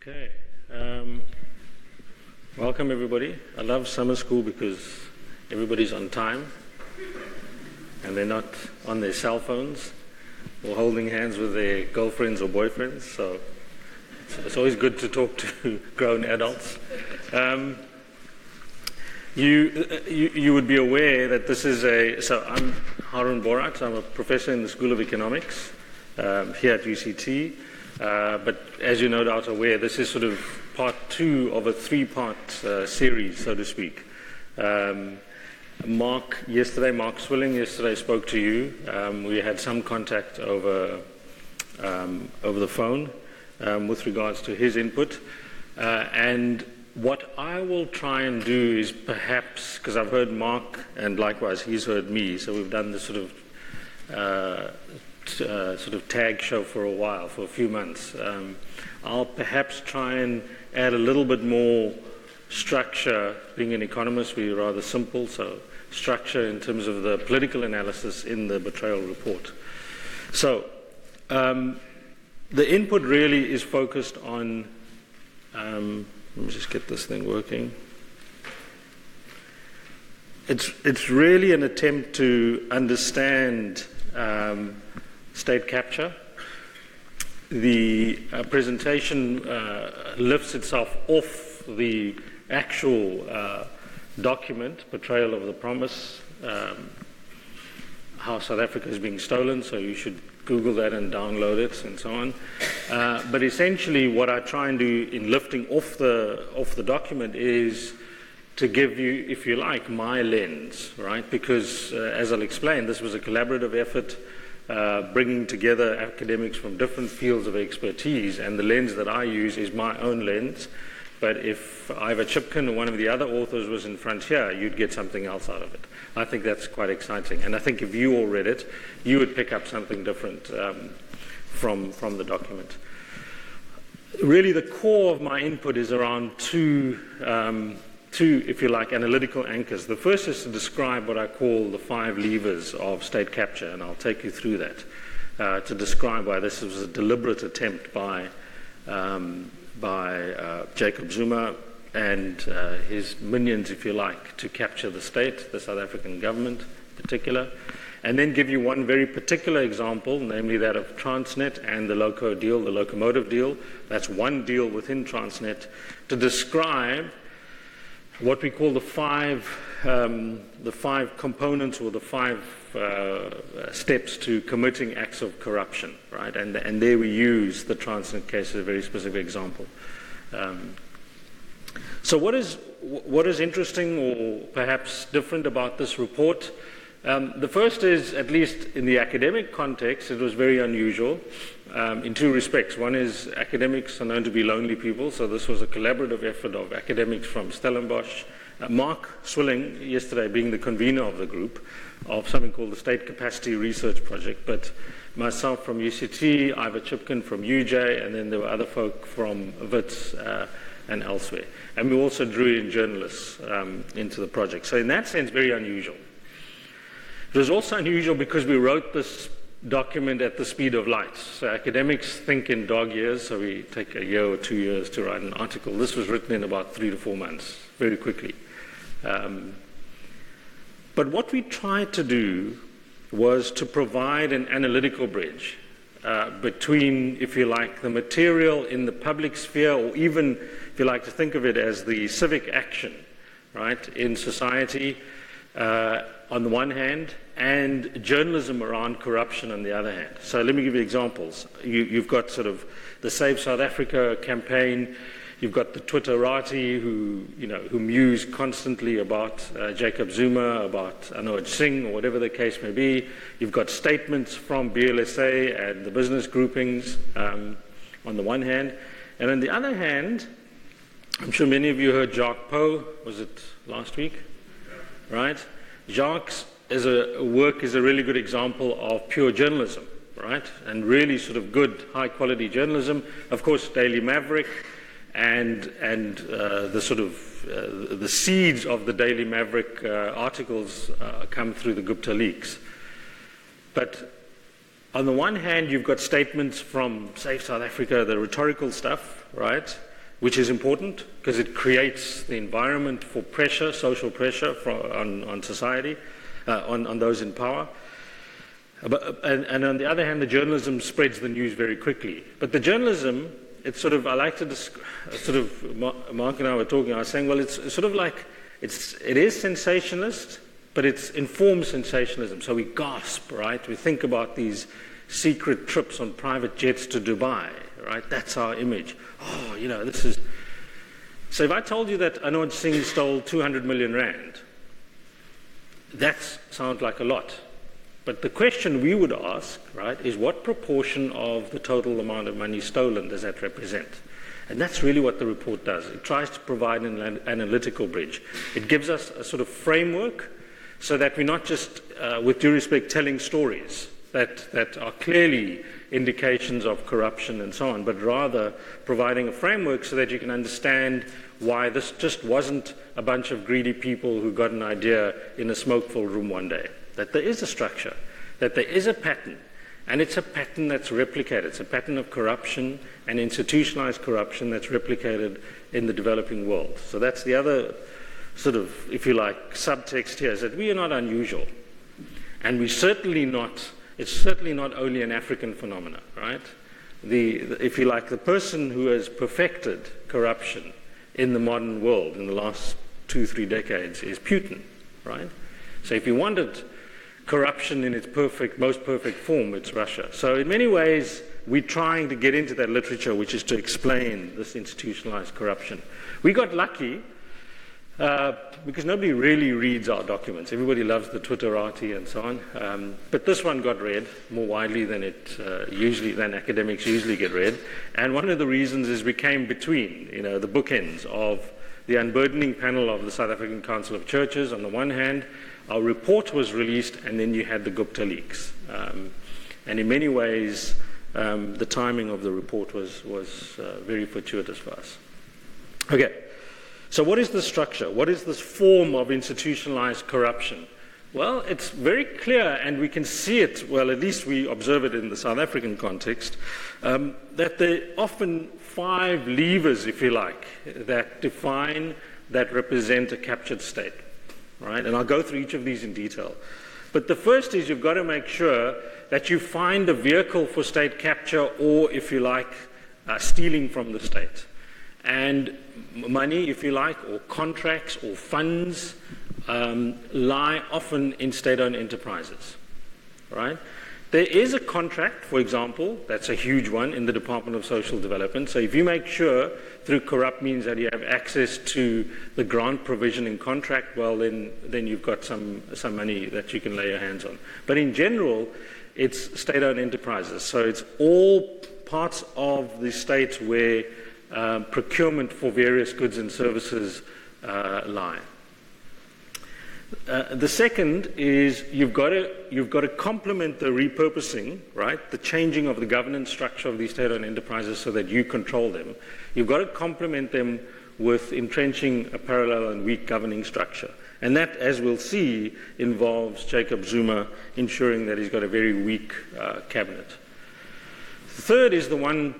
Okay. Welcome everybody. I love summer school because everybody's on time and they're not on their cell phones or holding hands with their girlfriends or boyfriends. So it's always good to talk to grown adults. You would be aware that this is so I'm Harun Borat. I'm a professor in the School of Economics here at UCT. But as you're no doubt aware, this is sort of part two of a three-part series, so to speak. Mark Swilling yesterday spoke to you. We had some contact over the phone with regards to his input. And what I will try and do is perhaps, because I've heard Mark and likewise he's heard me, so we've done this sort of tag show for a while, for a few months. I'll perhaps try and add a little bit more structure. Being an economist, we're rather simple, so structure in terms of the political analysis in the betrayal report. So the input really is focused on, let me just get this thing working. It's really an attempt to understand state capture. The presentation lifts itself off the actual document, Betrayal of the Promise, how South Africa is being stolen, so you should Google that and download it and so on. But essentially what I try and do in lifting off the document is to give you, if you like, my lens, right? Because as I'll explain, this was a collaborative effort bringing together academics from different fields of expertise, and the lens that I use is my own lens. But if Ivor Chipkin or one of the other authors was in front here, you'd get something else out of it. I think that's quite exciting. And I think if you all read it, you would pick up something different from the document. Really, the core of my input is around two, if you like, analytical anchors. The first is to describe what I call the 5 levers of state capture, and I'll take you through that to describe why this was a deliberate attempt by Jacob Zuma and his minions, if you like, to capture the state, the South African government in particular, and then give you one very particular example, namely that of Transnet and the Loco deal, the locomotive deal. That's one deal within Transnet, to describe what we call the five components or the 5 steps to committing acts of corruption, right? And there we use the Transnet case as a very specific example. So what is interesting or perhaps different about this report? The first is, at least in the academic context, it was very unusual in 2 respects. One is academics are known to be lonely people, so this was a collaborative effort of academics from Stellenbosch. Mark Swilling, yesterday being the convener of the group, of something called the State Capacity Research Project, but myself from UCT, Ivor Chipkin from UJ, and then there were other folk from WITS and elsewhere. And we also drew in journalists into the project. So in that sense, very unusual. It was also unusual because we wrote this document at the speed of light. So academics think in dog years, so we take a year or 2 years to write an article. This was written in about 3 to 4 months, very quickly. But what we tried to do was to provide an analytical bridge between, if you like, the material in the public sphere, or even, if you like to think of it as the civic action, right, in society, on the one hand, and journalism around corruption on the other hand. So let me give you examples. You've got sort of the Save South Africa campaign. You've got the Twitterati who muse constantly about Jacob Zuma, about Anoj Singh, or whatever the case may be. You've got statements from BLSA and the business groupings on the one hand. And on the other hand, I'm sure many of you heard Jacques Poe, was it last week? Right? Jacques' work is a really good example of pure journalism, right? And really sort of good, high-quality journalism. Of course, Daily Maverick and the sort of the seeds of the Daily Maverick articles come through the Gupta leaks. But on the one hand, you've got statements from Save South Africa, the rhetorical stuff, right? which is important because it creates the environment for pressure, social pressure on society, on those in power. And on the other hand, the journalism spreads the news very quickly. But the journalism, it's sort of, I like to Mark and I were talking, I was saying, well, it's sort of like, it is sensationalist, but it's informed sensationalism. So we gasp, right? We think about these secret trips on private jets to Dubai, right? That's our image. Oh, you know, this is... So if I told you that Anoj Singh stole 200 million rand, that sounds like a lot. But the question we would ask, right, is what proportion of the total amount of money stolen does that represent? And that's really what the report does. It tries to provide an analytical bridge. It gives us a sort of framework so that we're not just, with due respect, telling stories that are clearly indications of corruption and so on, but rather providing a framework so that you can understand why this just wasn't a bunch of greedy people who got an idea in a smoke-filled room one day. That there is a structure, that there is a pattern, and it's a pattern that's replicated. It's a pattern of corruption and institutionalized corruption that's replicated in the developing world. So that's the other sort of, if you like, subtext here, is that we are not unusual. And it's certainly not only an African phenomenon, right? If you like, the person who has perfected corruption in the modern world in the last 2-3 decades is Putin, right? So if you wanted corruption in its most perfect form, it's Russia. So in many ways, we're trying to get into that literature, which is to explain this institutionalized corruption. We got lucky because nobody really reads our documents. Everybody loves the Twitterati and so on. But this one got read more widely than than academics usually get read. And one of the reasons is we came between, the bookends of the unburdening panel of the South African Council of Churches on the one hand. Our report was released, and then you had the Gupta leaks. And in many ways, the timing of the report was very fortuitous for us. Okay, so what is the structure? What is this form of institutionalized corruption? Well, it's very clear, and we can see it, well, at least we observe it in the South African context, that there are often 5 levers, if you like, that define, that represent a captured state. Right? And I'll go through each of these in detail. But the first is you've got to make sure that you find a vehicle for state capture or, if you like, stealing from the state. And money, if you like, or contracts or funds lie often in state-owned enterprises. Right? There is a contract, for example, that's a huge one in the Department of Social Development. So if you make sure through corrupt means that you have access to the grant provisioning contract, well, then you've got some money that you can lay your hands on. But in general, it's state-owned enterprises. So it's all parts of the state where procurement for various goods and services lie. The second is you've got to complement the repurposing, right? The changing of the governance structure of these state-owned enterprises so that you control them. You've got to complement them with entrenching a parallel and weak governing structure. And that, as we'll see, involves Jacob Zuma ensuring that he's got a very weak cabinet. The third is the one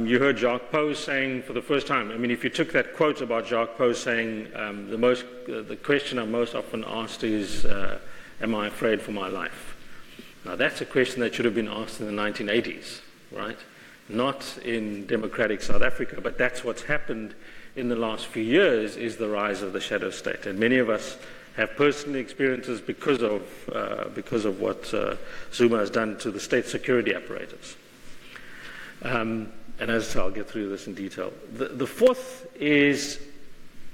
you heard Jacques Pau saying for the first time. I mean, if you took that quote about Jacques Pau saying, the question I'm most often asked is, am I afraid for my life? Now, that's a question that should have been asked in the 1980s, right? Not in democratic South Africa, but that's what's happened in the last few years is the rise of the shadow state. And many of us have personal experiences because of what Zuma has done to the state security apparatus. And as I'll get through this in detail. The fourth is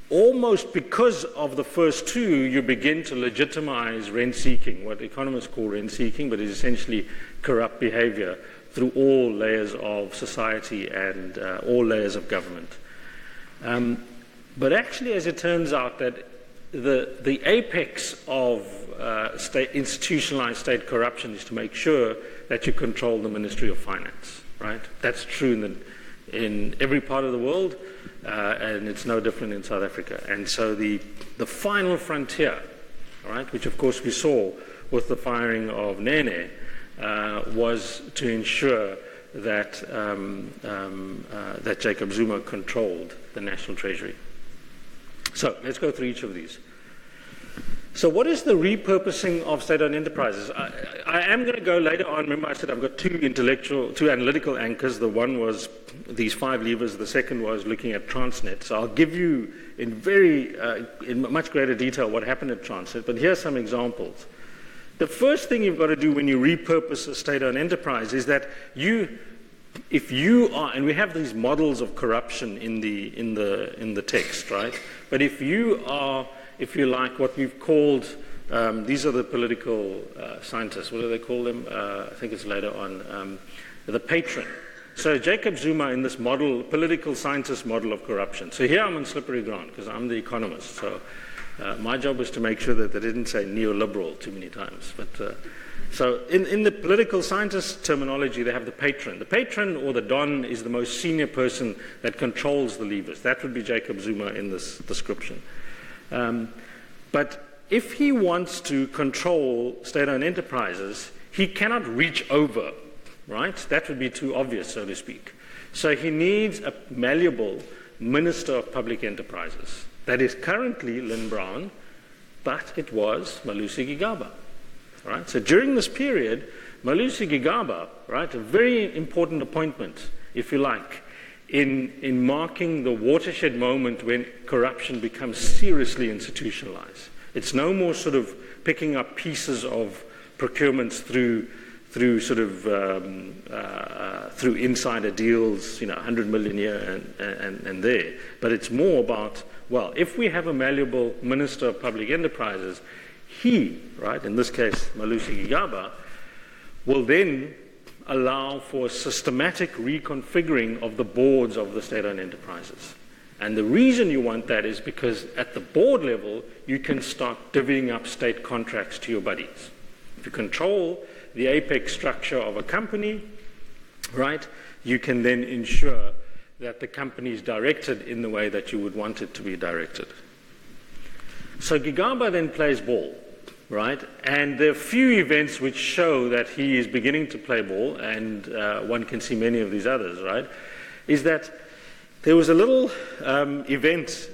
almost because of the first two, you begin to legitimize rent-seeking, what economists call rent-seeking, but is essentially corrupt behavior through all layers of society and all layers of government. But actually, as it turns out, that the apex of institutionalized state corruption is to make sure that you control the Ministry of Finance. Right? That's true in every part of the world, and it's no different in South Africa. And so the final frontier, right, which of course we saw with the firing of Nene, was to ensure that that Jacob Zuma controlled the National Treasury. So let's go through each of these. So what is the repurposing of state-owned enterprises? I am going to go later on. Remember I said I've got two analytical anchors. The one was these 5 levers. The second was looking at Transnet. So I'll give you in much greater detail what happened at Transnet, but here's some examples. The first thing you've got to do when you repurpose a state-owned enterprise is that if you are, and we have these models of corruption in the text, right? But if you are, if you like, what we've called, these are the political scientists, what do they call them? I think it's later on, the patron. So Jacob Zuma in this model, political scientist model of corruption. So here I'm on slippery ground because I'm the economist. So my job was to make sure that they didn't say neoliberal too many times. But so in the political scientist terminology, they have the patron. The patron or the don is the most senior person that controls the levers. That would be Jacob Zuma in this description. But if he wants to control state-owned enterprises, he cannot reach over, right? That would be too obvious, so to speak. So he needs a malleable Minister of Public Enterprises. That is currently Lynn Brown, but it was Malusi Gigaba, right? So during this period, Malusi Gigaba, right, a very important appointment, if you like, in marking the watershed moment when corruption becomes seriously institutionalized. It's no more sort of picking up pieces of procurements through insider deals, 100 million here and there. But it's more about, well, if we have a malleable Minister of Public Enterprises, he, right, in this case Malusi Gigaba, will then allow for systematic reconfiguring of the boards of the state-owned enterprises. And the reason you want that is because at the board level, you can start divvying up state contracts to your buddies. If you control the apex structure of a company, right, you can then ensure that the company is directed in the way that you would want it to be directed. So Gigaba then plays ball, right? And there are few events which show that he is beginning to play ball, and one can see many of these others, right? Is that there was a little event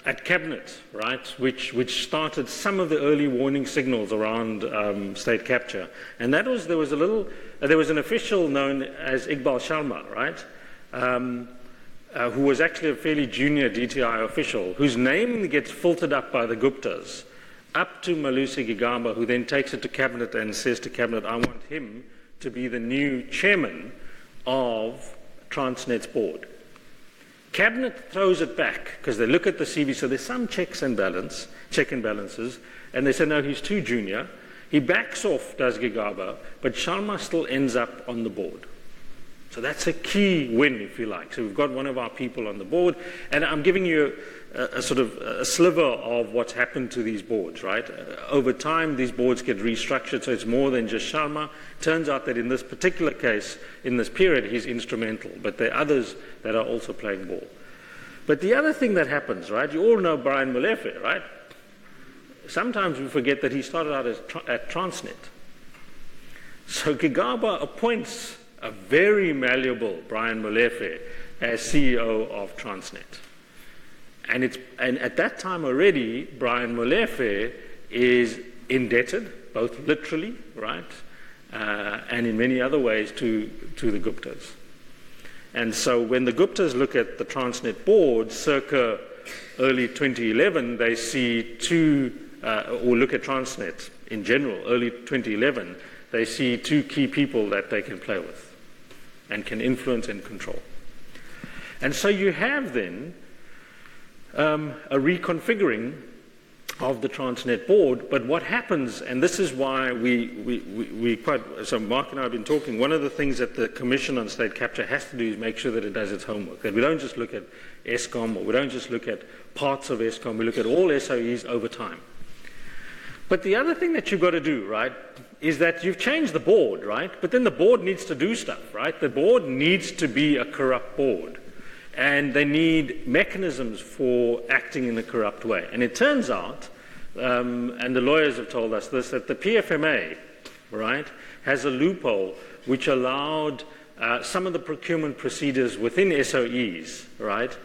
at Cabinet, right, which started some of the early warning signals around state capture, and that was there was an official known as Iqbal Sharma, right, who was actually a fairly junior DTI official, whose name gets filtered up by the Guptas, up to Malusi Gigaba, who then takes it to Cabinet and says to Cabinet, I want him to be the new chairman of Transnet's board. Cabinet throws it back because they look at the CV, so there's some check and balances, and they say, no, he's too junior. He backs off, does Gigaba, but Sharma still ends up on the board. So that's a key win, if you like. So we've got one of our people on the board, and I'm giving you a sort of a sliver of what's happened to these boards, right? Over time, these boards get restructured, so it's more than just Sharma. Turns out that in this particular case, in this period, he's instrumental, but there are others that are also playing ball. But the other thing that happens, right, you all know Brian Molefe, right? Sometimes we forget that he started out at Transnet. So Gigaba appoints a very malleable Brian Molefe as CEO of Transnet. And at that time already, Brian Molefe is indebted, both literally, right, and in many other ways to the Guptas. And so when the Guptas look at the Transnet board circa early 2011, they see or look at Transnet in general, early 2011, they see two key people that they can play with and can influence and control. And so you have then a reconfiguring of the Transnet board, but what happens, and this is why so Mark and I have been talking, one of the things that the Commission on State Capture has to do is make sure that it does its homework, that we don't just look at Eskom, or we don't just look at parts of Eskom, we look at all SOEs over time. But the other thing that you've got to do, right, is that you've changed the board, right, but then the board needs to do stuff, right? The board needs to be a corrupt board. And they need mechanisms for acting in a corrupt way. And it turns out, and the lawyers have told us this, that the PFMA, right, has a loophole which allowed some of the procurement procedures within SOEs, right,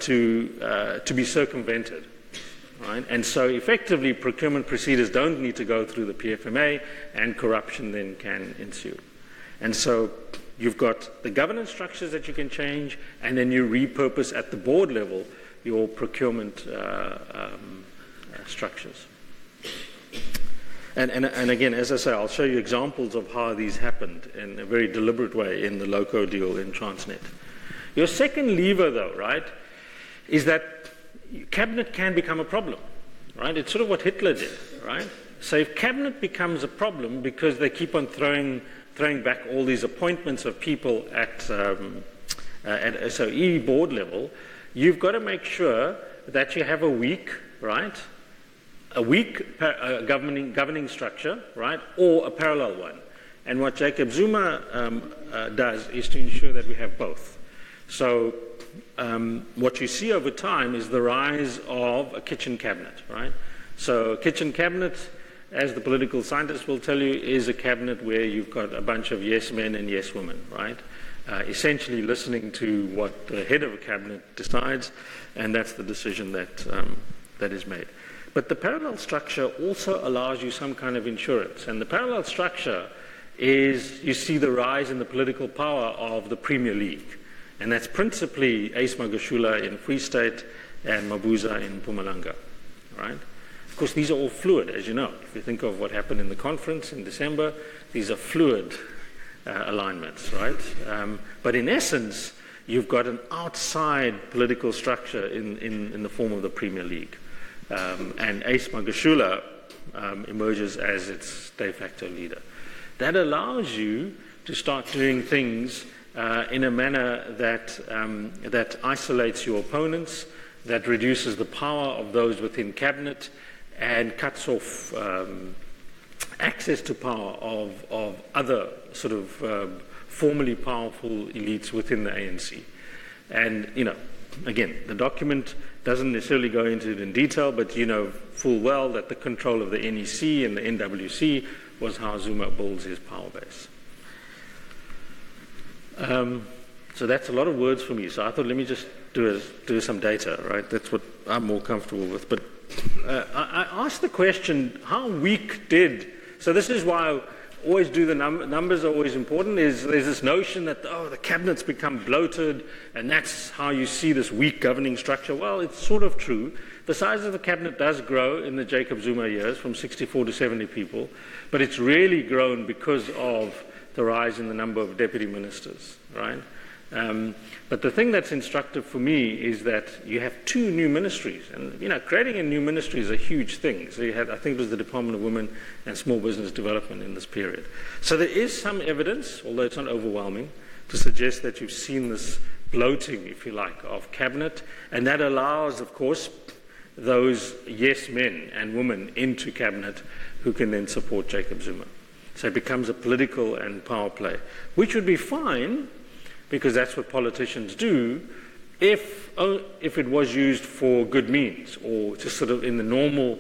to be circumvented. Right? And so effectively procurement procedures don't need to go through the PFMA, and corruption then can ensue. And so you've got the governance structures that you can change, and then you repurpose at the board level your procurement structures. And again, as I say, I'll show you examples of how these happened in a very deliberate way in the LOCO deal in Transnet. Your second lever, though, right, is that cabinet can become a problem, right? It's sort of what Hitler did, right? So if cabinet becomes a problem because they keep on throwing back all these appointments of people at SOE board level, you've got to make sure that you have a weak, right? A weak governing structure, right? Or a parallel one. And what Jacob Zuma does is to ensure that we have both. So what you see over time is the rise of a kitchen cabinet, right? So a kitchen cabinet, as the political scientists will tell you, is a cabinet where you've got a bunch of yes men and yes women, right? Essentially listening to what the head of a cabinet decides, and that's the decision that is made. But the parallel structure also allows you some kind of insurance. And the parallel structure is, you see the rise in the political power of the Premier League. And that's principally Ace Magashula in Free State and Mabuza in Mpumalanga, right? Of course, these are all fluid, as you know. If you think of what happened in the conference in December, these are fluid alignments, right? But in essence, you've got an outside political structure in the form of the Premier League. And Ace Magashula emerges as its de facto leader. That allows you to start doing things in a manner that isolates your opponents, that reduces the power of those within cabinet, and cuts off access to power of other sort of formerly powerful elites within the ANC. And, you know, again, the document doesn't necessarily go into it in detail, but you know full well that the control of the NEC and the NWC was how Zuma builds his power base. So that's a lot of words for me. So I thought, let me just do some data, right? That's what I'm more comfortable with. But I asked the question, how weak did... So this is why I always do the numbers are always important, is there's this notion that, oh, the cabinet's become bloated, and that's how you see this weak governing structure. Well, it's sort of true. The size of the cabinet does grow in the Jacob Zuma years from 64 to 70 people, but it's really grown because of the rise in the number of deputy ministers, right? But the thing that's instructive for me is that you have two new ministries, and you know, creating a new ministry is a huge thing. So you had, I think it was the Department of Women and Small Business Development in this period. So there is some evidence, although it's not overwhelming, to suggest that you've seen this bloating, if you like, of cabinet, and that allows, of course, those yes men and women into cabinet who can then support Jacob Zuma. So it becomes a political and power play, which would be fine, because that's what politicians do, if it was used for good means, or just sort of in the normal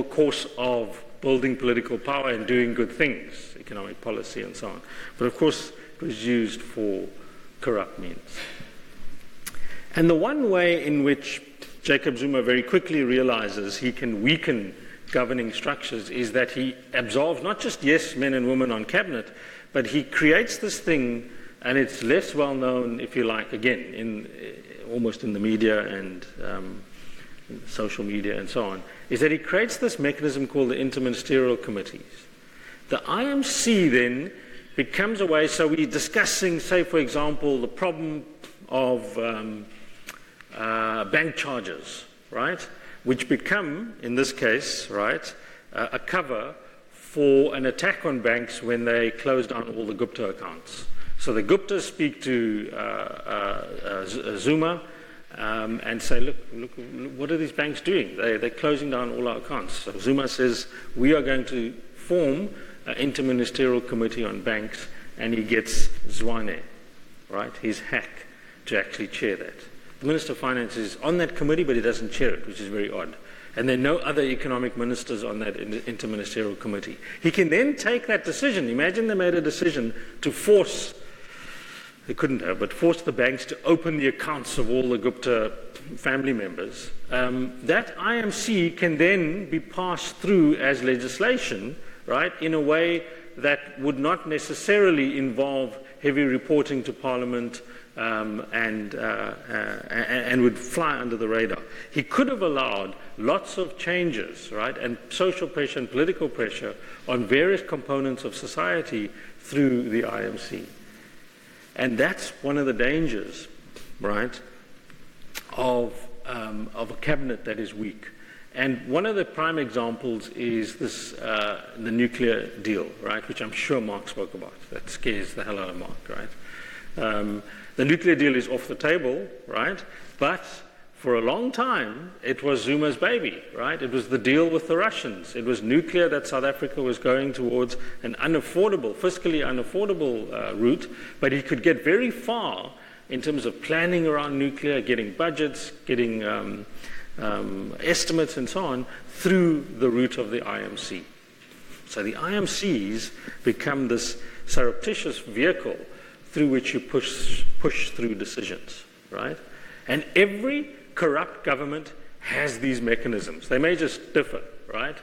course of building political power and doing good things, economic policy and so on. But of course, it was used for corrupt means. And the one way in which Jacob Zuma very quickly realizes he can weaken governing structures is that he absolves not just yes men and women on cabinet, but he creates this thing. And it's less well known, if you like, again, almost in the media and social media and so on, is that he creates this mechanism called the interministerial committees. The IMC then becomes a way, so we're discussing, say, for example, the problem of bank charges, right, which become, in this case, right, a cover for an attack on banks when they close down all the Gupta accounts. So the Guptas speak to Zuma and say, look, what are these banks doing? They're closing down all our accounts. So Zuma says, we are going to form an interministerial committee on banks, and he gets Zwane, right, his hack, to actually chair that. The Minister of Finance is on that committee, but he doesn't chair it, which is very odd. And there are no other economic ministers on that interministerial committee. He can then take that decision. Imagine they made a decision to force, they couldn't have, but force the banks to open the accounts of all the Gupta family members. That IMC can then be passed through as legislation, right, in a way that would not necessarily involve heavy reporting to Parliament and would fly under the radar. He could have allowed lots of changes, right, and social pressure and political pressure on various components of society through the IMC. And that's one of the dangers, right, of a cabinet that is weak. And one of the prime examples is this, the nuclear deal, right, which I'm sure Mark spoke about. That scares the hell out of Mark, right? The nuclear deal is off the table, right? But for a long time, it was Zuma's baby, right? It was the deal with the Russians. It was nuclear that South Africa was going towards an unaffordable, fiscally unaffordable route, but he could get very far in terms of planning around nuclear, getting budgets, getting estimates and so on, through the route of the IMC. So the IMCs become this surreptitious vehicle through which you push through decisions, right? And every corrupt government has these mechanisms. They may just differ, right,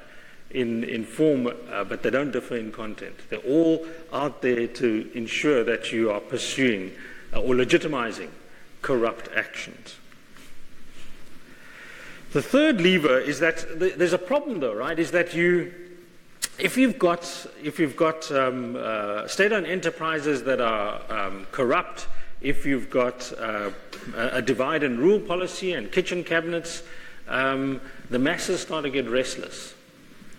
in form, but they don't differ in content. They're all out there to ensure that you are pursuing or legitimizing corrupt actions. The third lever is that there's a problem, though, right? Is that if you've got state-owned enterprises that are corrupt, if you've got a divide and rule policy and kitchen cabinets, the masses start to get restless,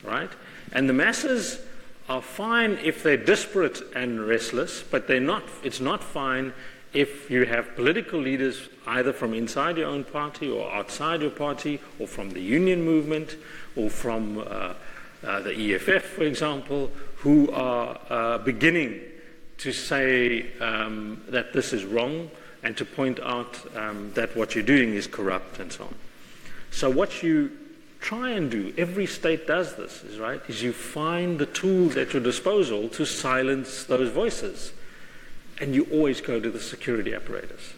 right? And the masses are fine if they're disparate and restless, but they're not. It's not fine if you have political leaders either from inside your own party or outside your party or from the union movement or from the EFF, for example, who are beginning to say that this is wrong and to point out that what you're doing is corrupt and so on. So what you try and do, every state does this, is you find the tools at your disposal to silence those voices. And you always go to the security apparatus.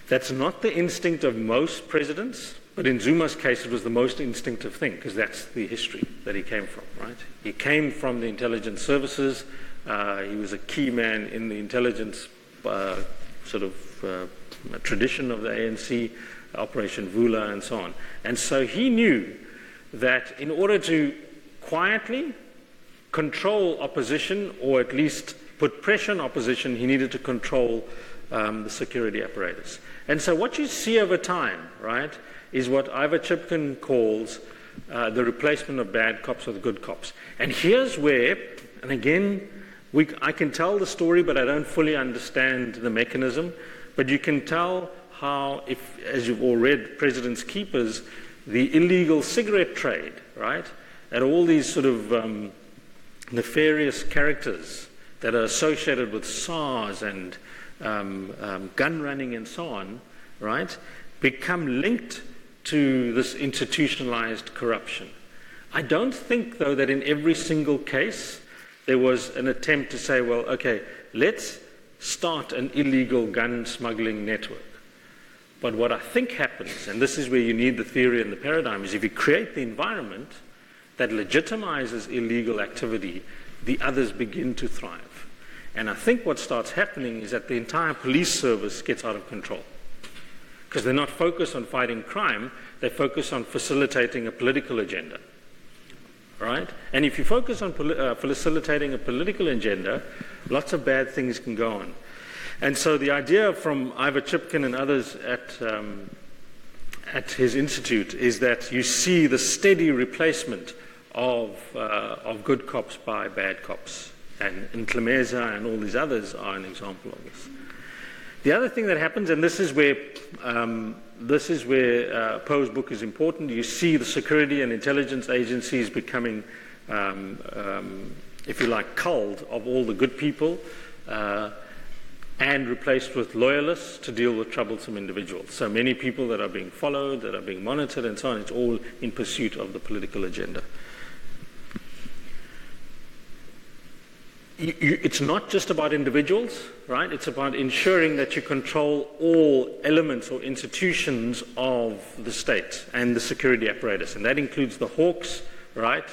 That's not the instinct of most presidents, but in Zuma's case it was the most instinctive thing, because that's the history that he came from, right? He came from the intelligence services. He was a key man in the intelligence tradition of the ANC, Operation Vula and so on. And so he knew that in order to quietly control opposition, or at least put pressure on opposition, he needed to control the security apparatus. And so what you see over time, right, is what Ivor Chipkin calls the replacement of bad cops with good cops. And here's where, and again, I can tell the story, but I don't fully understand the mechanism. But you can tell how, as you've all read President's Keepers, the illegal cigarette trade, right, and all these sort of nefarious characters that are associated with SARS and gun running and so on, right, become linked to this institutionalized corruption. I don't think, though, that in every single case there was an attempt to say, well, okay, let's start an illegal gun smuggling network. But what I think happens, and this is where you need the theory and the paradigm, is if you create the environment that legitimizes illegal activity, the others begin to thrive. And I think what starts happening is that the entire police service gets out of control. Because they're not focused on fighting crime, they focus on facilitating a political agenda. Right? And if you focus on facilitating a political agenda, lots of bad things can go on. And so the idea from Ivor Chipkin and others at his institute is that you see the steady replacement of good cops by bad cops. And Ntlhameza and all these others are an example of this. The other thing that happens, and this is where Poe's book is important, you see the security and intelligence agencies becoming, if you like, culled of all the good people. and replaced with loyalists to deal with troublesome individuals. So many people that are being followed, that are being monitored, and so on. It's all in pursuit of the political agenda. It's not just about individuals, right? It's about ensuring that you control all elements or institutions of the state and the security apparatus. And that includes the hawks, right?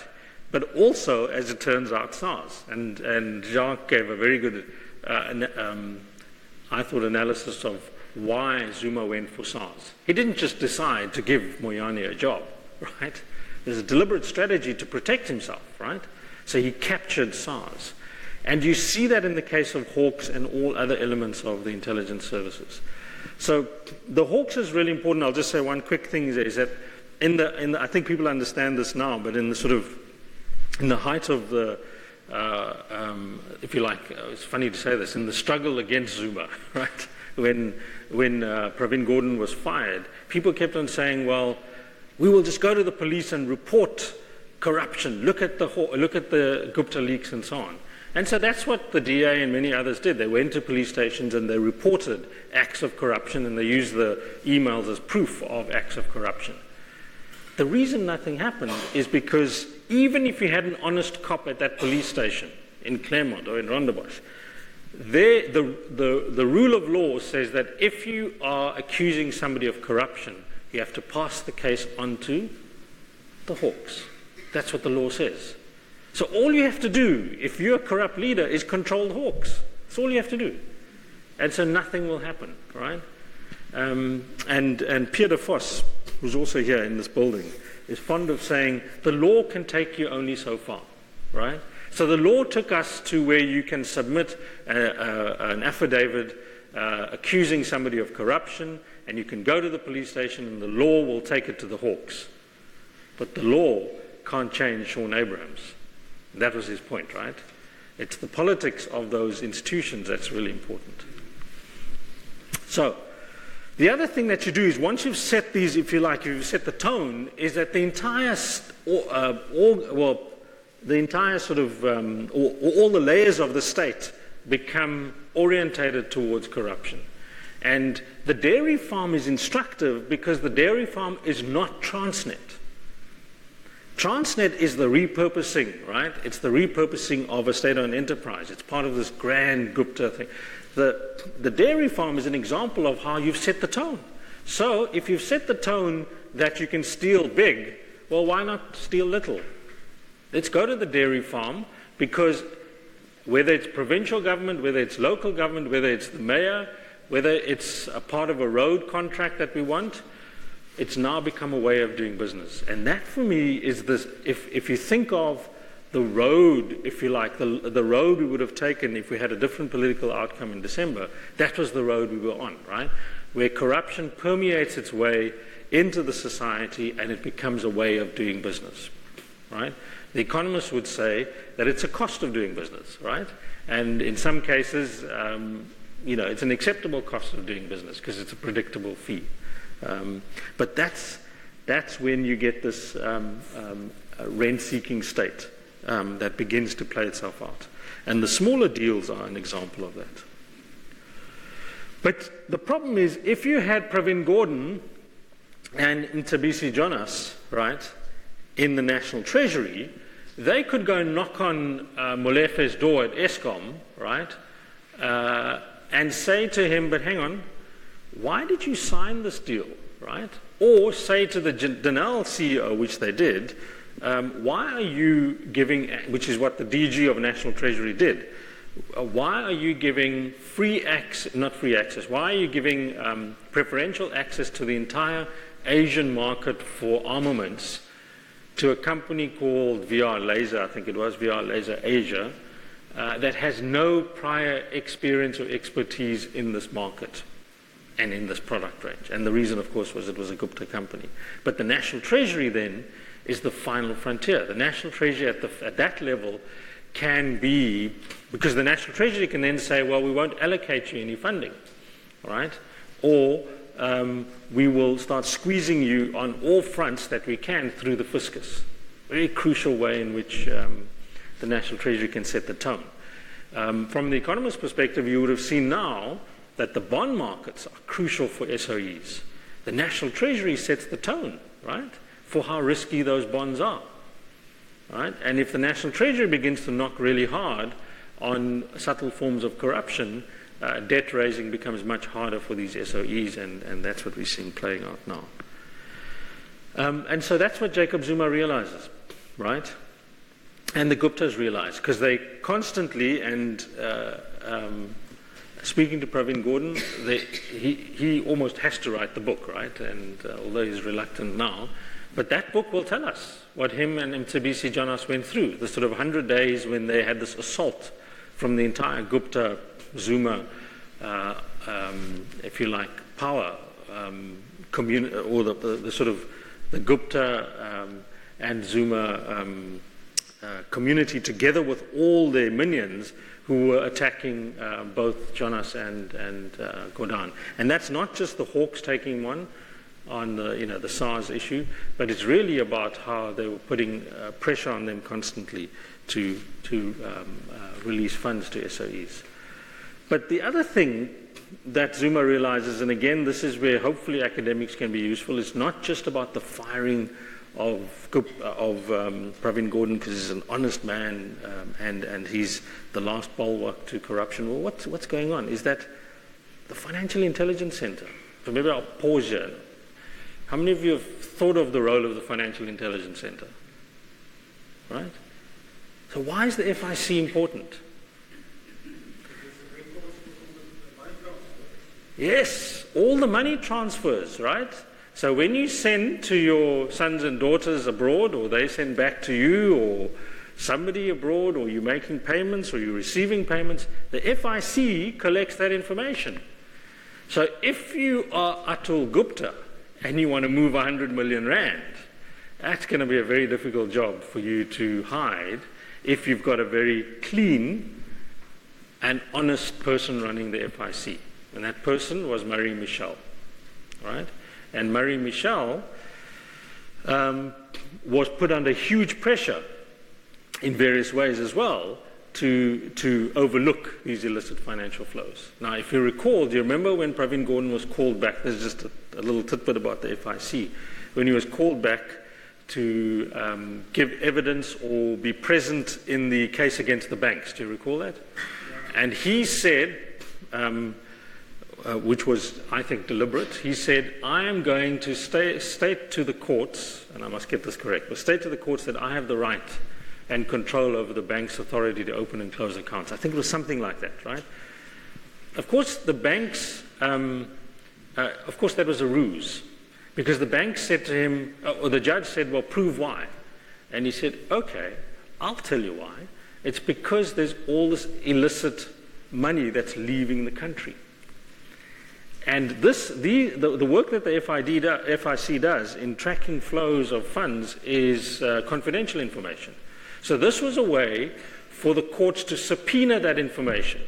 But also, as it turns out, SARS. And Jacques gave a very good, I thought, analysis of why Zuma went for SARS. He didn't just decide to give Moyane a job, right? There's a deliberate strategy to protect himself, right? So he captured SARS. And you see that in the case of hawks and all other elements of the intelligence services. So the hawks is really important. I'll just say one quick thing is that I think people understand this now, but in the height of the, if you like, it's funny to say this, in the struggle against Zuma, right? When Pravin Gordhan was fired, people kept on saying, well, we will just go to the police and report corruption, look at the Gupta leaks and so on. And so that's what the DA and many others did. They went to police stations and they reported acts of corruption, and they used the emails as proof of acts of corruption. The reason nothing happened is because even if you had an honest cop at that police station in Claremont or in Rondebosch, the rule of law says that if you are accusing somebody of corruption, you have to pass the case on to the hawks. That's what the law says. So all you have to do, if you're a corrupt leader, is control the hawks. That's all you have to do. And so nothing will happen, right? And Pierre de Vos, who's also here in this building, is fond of saying, the law can take you only so far, right? So the law took us to where you can submit an affidavit accusing somebody of corruption, and you can go to the police station and the law will take it to the hawks. But the law can't change Sean Abrahams. That was his point, right? It's the politics of those institutions that's really important. So, the other thing that you do is once you've set these, if you like, you've set the tone, is that the entire, all the layers of the state become orientated towards corruption. And the dairy farm is instructive because the dairy farm is not Transnet. Transnet is the repurposing, right? It's the repurposing of a state-owned enterprise. It's part of this grand Gupta thing. The dairy farm is an example of how you've set the tone. So if you've set the tone that you can steal big, well, why not steal little? Let's go to the dairy farm, because whether it's provincial government, whether it's local government, whether it's the mayor, whether it's a part of a road contract that we want, it's now become a way of doing business. And that for me is this, if you think of the road, if you like, the road we would have taken if we had a different political outcome in December, that was the road we were on, right? Where corruption permeates its way into the society and it becomes a way of doing business, right? The economists would say that it's a cost of doing business, right? And in some cases, it's an acceptable cost of doing business because it's a predictable fee. But that's when you get this rent-seeking state that begins to play itself out. And the smaller deals are an example of that. But the problem is, if you had Pravin Gordhan and Ntabisi Jonas, right, in the National Treasury, they could go and knock on Molefe's door at Eskom, right, and say to him, but hang on, why did you sign this deal, right? Or say to the Denel CEO, which they did, why are you giving, which is what the DG of National Treasury did, why are you giving why are you giving preferential access to the entire Asian market for armaments to a company called VR Laser, I think it was, VR Laser Asia, that has no prior experience or expertise in this market and in this product range. And the reason, of course, was it was a Gupta company. But the National Treasury then is the final frontier. The National Treasury at that level can be, because the National Treasury can then say, well, we won't allocate you any funding, right? Or we will start squeezing you on all fronts that we can through the fiscus. Very crucial way in which the National Treasury can set the tone. From the economist's perspective, you would have seen now that the bond markets are crucial for SOEs. The National Treasury sets the tone, right, for how risky those bonds are. Right? And if the National Treasury begins to knock really hard on subtle forms of corruption, debt raising becomes much harder for these SOEs, and that's what we're seeing playing out now. And so that's what Jacob Zuma realizes, right? And the Guptas realize, because they constantly, and speaking to Pravin Gordhan, he almost has to write the book, right? And although he's reluctant now, but that book will tell us what him and Mcebisi Jonas went through, the sort of 100 days when they had this assault from the entire Gupta, Zuma, if you like, power, or the sort of the Gupta and Zuma community together with all their minions who were attacking both Jonas and Gordhan. And that's not just the Hawks taking one on the SARS issue, but it's really about how they were putting pressure on them constantly to release funds to SOEs. But the other thing that Zuma realizes, and again, this is where hopefully academics can be useful, it's not just about the firing of Pravin Gordhan because he's an honest man and he's the last bulwark to corruption. Well, what's going on is that the Financial Intelligence Center, so maybe I'll pause here. How many of you have thought of the role of the Financial Intelligence Center? Right? So why is the FIC important? Yes, all the money transfers, right? So when you send to your sons and daughters abroad, or they send back to you, or somebody abroad, or you're making payments, or you're receiving payments, the FIC collects that information. So if you are Atul Gupta and you want to move 100 million rand, that's going to be a very difficult job for you to hide if you've got a very clean and honest person running the FIC. And that person was Marie Michel, right? And Marie Michel was put under huge pressure in various ways as well to overlook these illicit financial flows. Now, if you recall, do you remember when Pravin Gordhan was called back? There's just a little tidbit about the FIC. When he was called back to give evidence or be present in the case against the banks. Do you recall that? Yeah. And he said, which was, I think, deliberate, he said, I am going to state to the courts, and I must get this correct, but state to the courts that I have the right and control over the bank's authority to open and close accounts. I think it was something like that, right? Of course, the banks, of course, that was a ruse, because the bank said to him, or the judge said, well, prove why. And he said, okay, I'll tell you why. It's because there's all this illicit money that's leaving the country. And the work that the FIC does in tracking flows of funds is confidential information. So this was a way for the courts to subpoena that information.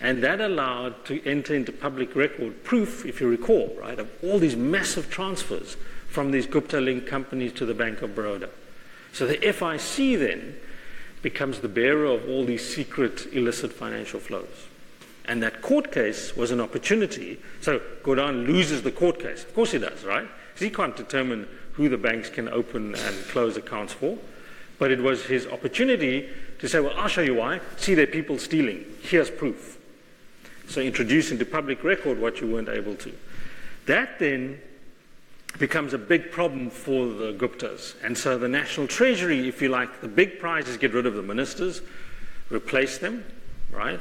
And that allowed to enter into public record proof, if you recall, right, of all these massive transfers from these Gupta-linked companies to the Bank of Baroda. So the FIC then becomes the bearer of all these secret illicit financial flows. And that court case was an opportunity. So Gordhan loses the court case. Of course he does, right? Because he can't determine who the banks can open and close accounts for. But it was his opportunity to say, well, I'll show you why. See, there are people stealing. Here's proof. So introduce into public record what you weren't able to. That then becomes a big problem for the Guptas. And so the National Treasury, if you like, the big prize is get rid of the ministers, replace them, right?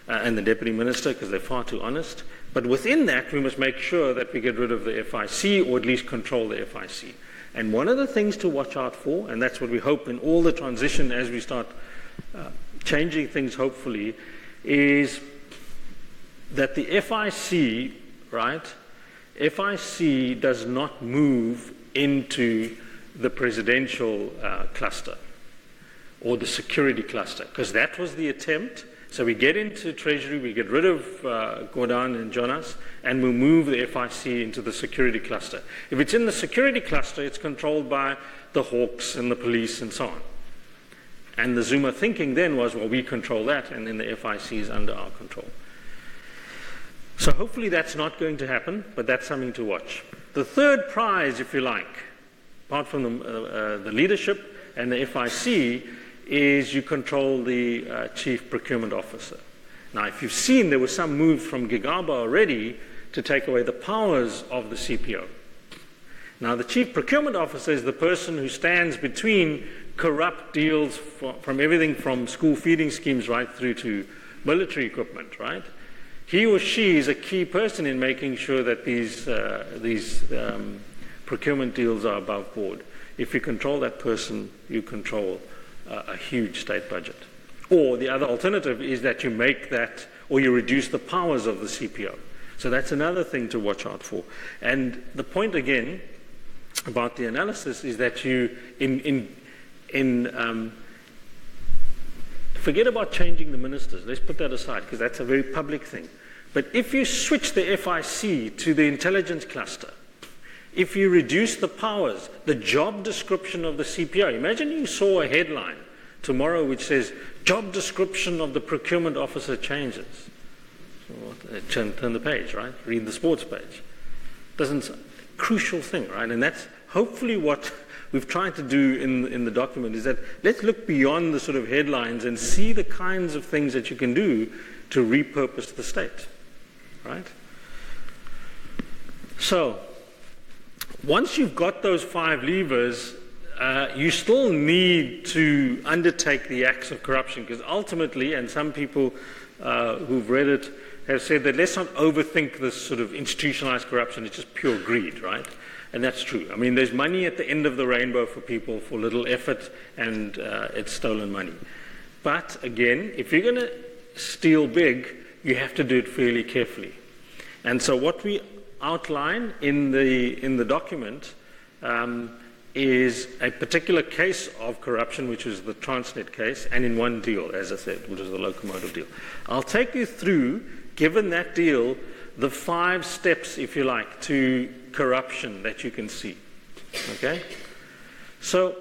And the deputy minister, because they're far too honest. But within that, we must make sure that we get rid of the FIC, or at least control the FIC. And one of the things to watch out for, and that's what we hope in all the transition as we start changing things, hopefully, is that the FIC, right, FIC does not move into the presidential cluster or the security cluster, because that was the attempt. So we get into Treasury, we get rid of Gordhan and Jonas, and we move the FIC into the security cluster. If it's in the security cluster, it's controlled by the Hawks and the police and so on. And the Zuma thinking then was, well, we control that, and then the FIC is under our control. So hopefully that's not going to happen, but that's something to watch. The third prize, if you like, apart from the leadership and the FIC, is you control the chief procurement officer. Now, if you've seen, there was some move from Gigaba already to take away the powers of the CPO. Now, the chief procurement officer is the person who stands between corrupt deals from everything from school feeding schemes right through to military equipment, right? He or she is a key person in making sure that these procurement deals are above board. If you control that person, you control a huge state budget. Or the other alternative is that you make that, or you reduce the powers of the CPO. So that's another thing to watch out for. And the point again about the analysis is that you, forget about changing the ministers. Let's put that aside because that's a very public thing. But if you switch the FIC to the intelligence cluster, if you reduce the powers, the job description of the CPO, imagine you saw a headline tomorrow which says, job description of the procurement officer changes. So turn the page, right? Read the sports page. Crucial thing, right? And that's hopefully what we've tried to do in the document, is that let's look beyond the sort of headlines and see the kinds of things that you can do to repurpose the state, right? So once you've got those 5 levers, you still need to undertake the acts of corruption, because ultimately, and some people who've read it have said that let's not overthink this sort of institutionalized corruption. It's just pure greed, right? And that's true. I mean, there's money at the end of the rainbow for people for little effort, and it's stolen money. But again, if you're going to steal big, you have to do it fairly carefully. And so what we outline in the document is a particular case of corruption, which is the Transnet case, and in one deal, as I said, which is the locomotive deal. I'll take you through, given that deal, the 5 steps, if you like, to corruption that you can see. Okay? So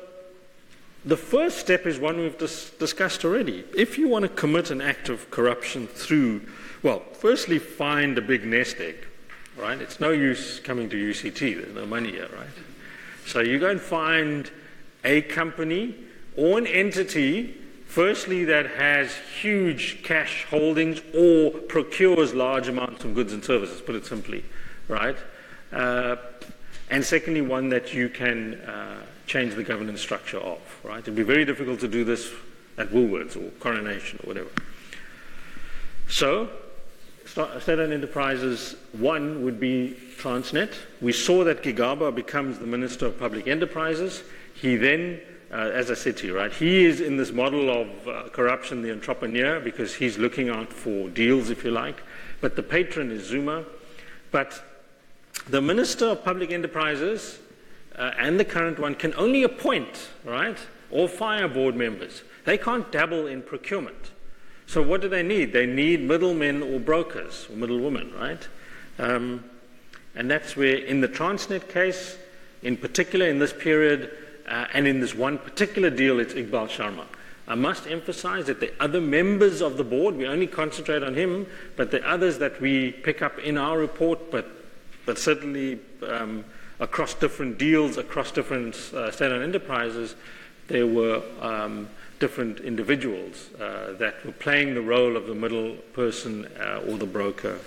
the first step is one we've discussed already. If you want to commit an act of corruption through, well, firstly, find a big nest egg, right? It's no use coming to UCT. There's no money here, right? So you go and find a company or an entity, firstly, that has huge cash holdings or procures large amounts of goods and services, put it simply, right? And secondly, one that you can change the governance structure of, right? It'd be very difficult to do this at Woolworths or Coronation or whatever. So, state-owned enterprises, one would be Transnet. We saw that Gigaba becomes the Minister of Public Enterprises. He then, as I said to you, right, he is in this model of corruption, the entrepreneur, because he's looking out for deals, if you like. But the patron is Zuma. But the Minister of Public Enterprises and the current one can only appoint, right, or fire board members. They can't dabble in procurement. So what do they need? They need middlemen or brokers, or middlewomen, right? And that's where, in the Transnet case, in particular in this period, and in this one particular deal, it's Iqbal Sharma. I must emphasize that the other members of the board, we only concentrate on him, but the others that we pick up in our report, but certainly across different deals, across different state-owned enterprises, there were different individuals that were playing the role of the middle person or the broker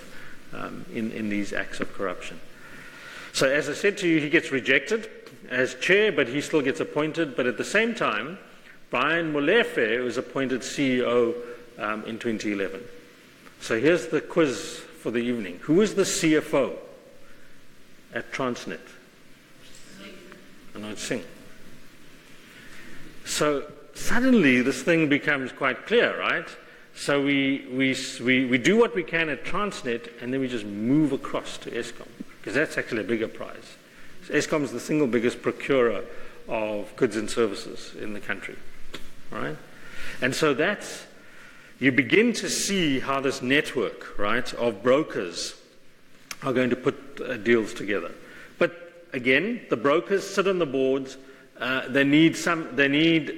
in these acts of corruption. So as I said to you, he gets rejected as chair, but he still gets appointed. But at the same time, Brian Molefe was appointed CEO in 2011. So here's the quiz for the evening. Who is the CFO at Transnet? Anoj Singh. So suddenly this thing becomes quite clear, right? So we do what we can at Transnet, and then we just move across to Eskom, because that's actually a bigger prize. So Eskom is the single biggest procurer of goods and services in the country, right? And so that's, you begin to see how this network, right, of brokers are going to put deals together. But again, the brokers sit on the boards, they need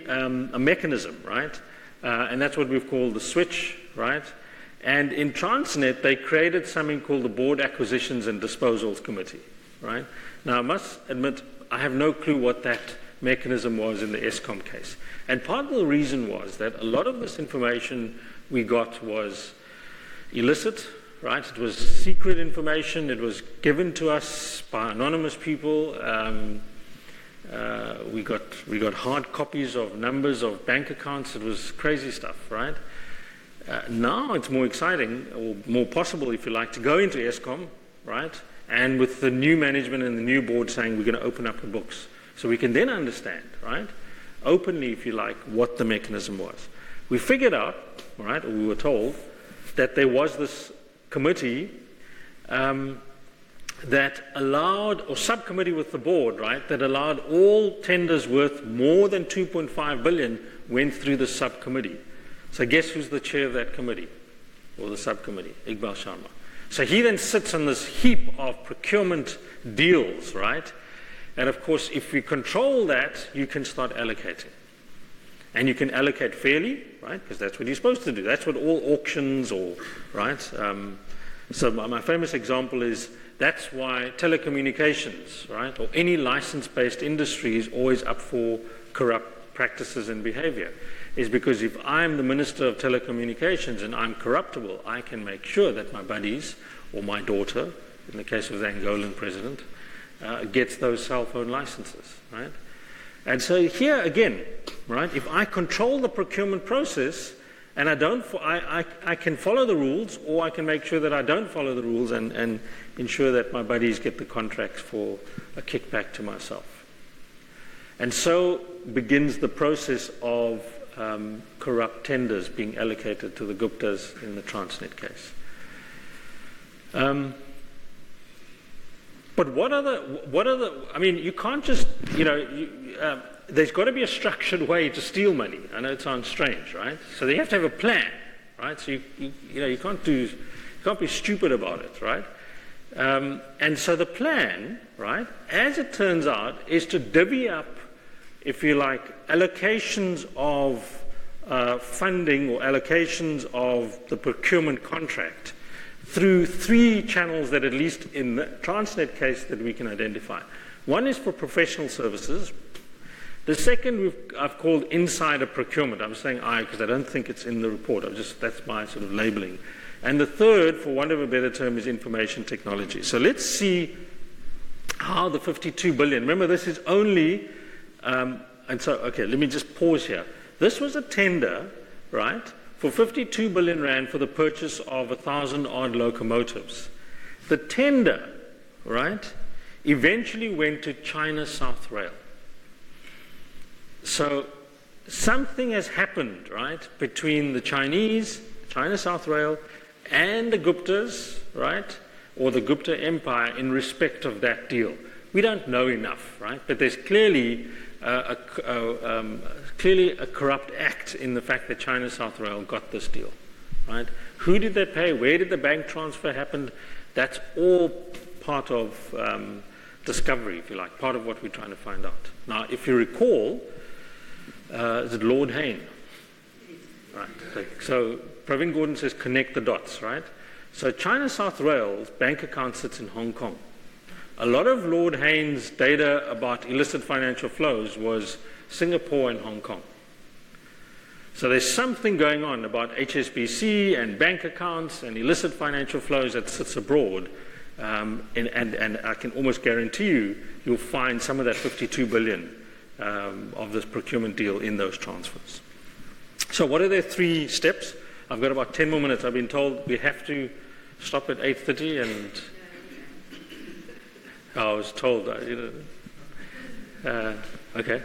a mechanism, right? And that's what we've called the switch, right? And in Transnet, they created something called the Board Acquisitions and Disposals Committee, right? Now, I must admit, I have no clue what that mechanism was in the Eskom case. And part of the reason was that a lot of this information we got was illicit, right? It was secret information. It was given to us by anonymous people. We got hard copies of numbers of bank accounts. It was crazy stuff, right? Now it's more exciting, or more possible, if you like, to go into Eskom, right? And with the new management and the new board saying we're going to open up the books. So we can then understand, right, openly, if you like, what the mechanism was. We figured out, right, or we were told, that there was this committee that allowed, or subcommittee with the board, right, that allowed all tenders worth more than 2.5 billion went through the subcommittee. So guess who's the chair of that committee, or the subcommittee? Iqbal Sharma. So he then sits on this heap of procurement deals, right? And of course, if we control that, you can start allocating. And you can allocate fairly, right? Because that's what you're supposed to do. That's what all auctions or, right? So my famous example is that's why telecommunications, right? Or any license-based industry is always up for corrupt practices and behavior. Is because if I'm the Minister of Telecommunications and I'm corruptible, I can make sure that my buddies or my daughter, in the case of the Angolan president, gets those cell phone licenses, right? And so here again, right, if I control the procurement process and I can follow the rules, or I can make sure that I don't follow the rules and ensure that my buddies get the contracts for a kickback to myself. And so begins the process of corrupt tenders being allocated to the Guptas in the Transnet case. But what are the, I mean, you can't just, there's got to be a structured way to steal money. I know it sounds strange, right? So you have to have a plan, right? So you can't be stupid about it, right? And so the plan, right, as it turns out, is to divvy up, if you like, allocations of funding or allocations of the procurement contract through three channels that, at least in the Transnet case, that we can identify. One is for professional services. The second I've called insider procurement. I'm saying because I don't think it's in the report. That's my sort of labeling. And the third, for want of a better term, is information technology. So let's see how the 52 billion, remember this is only, okay, let me just pause here. This was a tender, right, for 52 billion rand for the purchase of 1,000 odd locomotives. The tender, right, eventually went to China South Rail. So something has happened, right, between the Chinese, China South Rail, and the Guptas, right, or the Gupta Empire in respect of that deal. We don't know enough, right, but there's clearly a corrupt act in the fact that China South Rail got this deal, right? Who did they pay? Where did the bank transfer happen? That's all part of discovery, if you like, part of what we're trying to find out. Now, if you recall, is it Lord Hayne? Right. So Pravin Gordhan says connect the dots, right? So China South Rail's bank account sits in Hong Kong. A lot of Lord Hayne's data about illicit financial flows was Singapore and Hong Kong. So there's something going on about HSBC and bank accounts and illicit financial flows that sits abroad. And I can almost guarantee you'll find some of that 52 billion of this procurement deal in those transfers. So what are their three steps? I've got about 10 more minutes. I've been told we have to stop at 8:30, and I was told, okay.